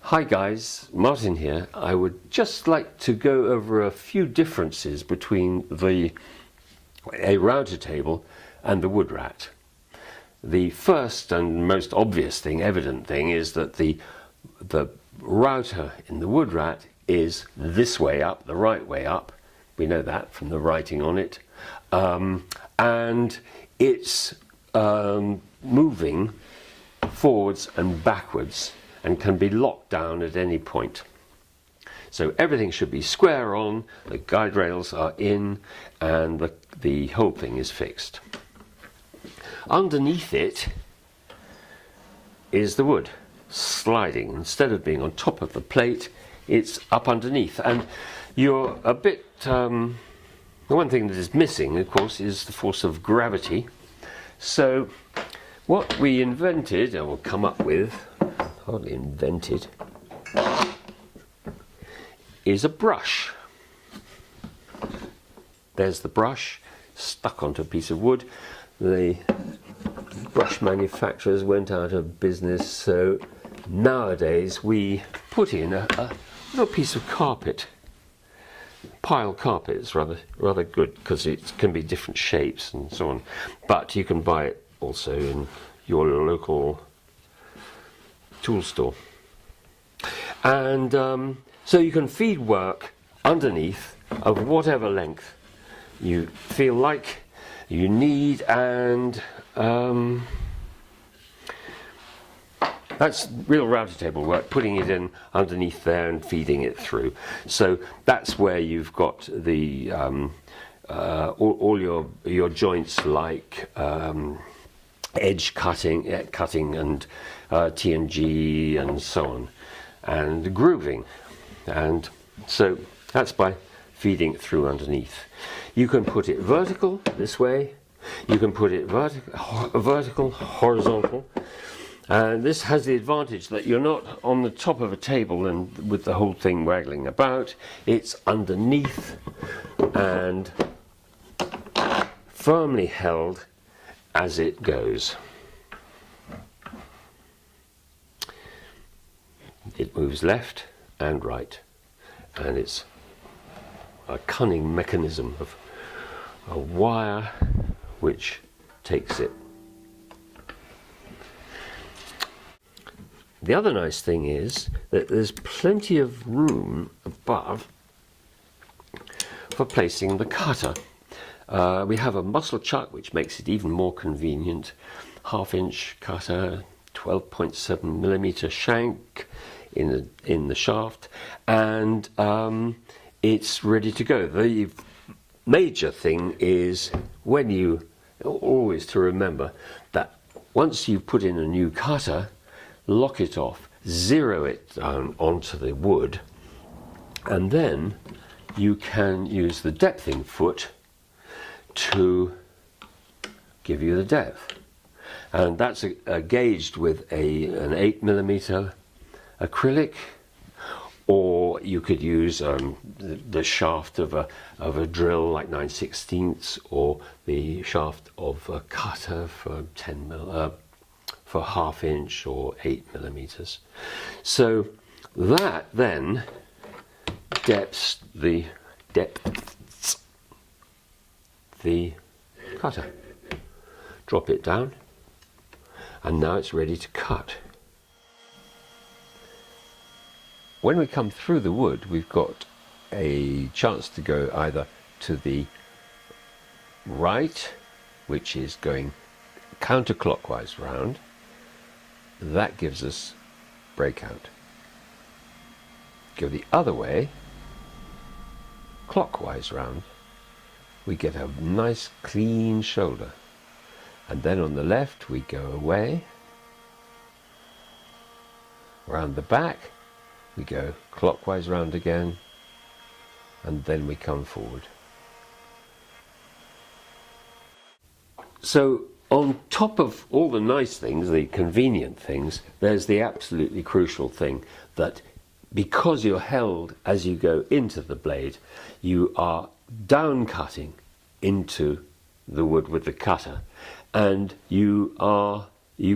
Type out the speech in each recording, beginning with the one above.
Hi guys, Martin here. I would just like to go over a few differences between a router table and the WoodRat. The first and most obvious thing, evident thing, is that the router in the WoodRat is this way up, the right way up. We know that from the writing on it. And it's moving forwards and backwards and can be locked down at any point. So everything should be square on, the guide rails are in, and the whole thing is fixed. Underneath it is the wood, sliding. Instead of being on top of the plate, it's up underneath. And you're a bit... the one thing that is missing, of course, is the force of gravity. So what we invented, or come up with, hardly invented, is a brush. There's the brush stuck onto a piece of wood. The brush manufacturers went out of business, so nowadays we put in a little piece of carpet. Pile carpet is rather good because it can be different shapes and so on, but you can buy it also in your local tool store. And so you can feed work underneath of whatever length you feel like you need, and that's real router table work, putting it in underneath there and feeding it through. So that's where you've got the all your joints, like edge cutting and T&G and so on, and grooving. And so that's by feeding it through underneath. You can put it vertical this way, you can put it vertical, horizontal, and this has the advantage that you're not on the top of a table and with the whole thing waggling about. It's underneath and firmly held as it goes. It moves left and right, and it's a cunning mechanism of a wire which takes it. The other nice thing is that there's plenty of room above for placing the cutter. We have a muscle chuck, which makes it even more convenient. 1/2-inch cutter, 12.7mm shank in the shaft, and it's ready to go. The major thing is always to remember that once you've put in a new cutter, lock it off, zero it down onto the wood, and then you can use the depthing foot to give you the depth. And that's gauged with an 8mm acrylic, or you could use the shaft of a drill like 9/16, or the shaft of a cutter for 1/2-inch or 8mm. So that then depths the cutter. Drop it down, and now it's ready to cut. When we come through the wood, we've got a chance to go either to the right, which is going counterclockwise round. That gives us breakout. Go the other way, clockwise round, we get a nice clean shoulder. And then on the left we go away, round the back, we go clockwise round again, and then we come forward. So on top of all the nice things, the convenient things, there's the absolutely crucial thing, that because you're held as you go into the blade, you are down cutting into the wood with the cutter, and you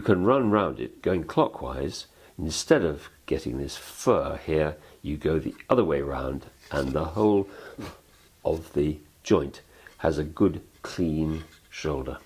can run round it going clockwise instead of getting this fur here, you go the other way round, and the whole of the joint has a good clean shoulder.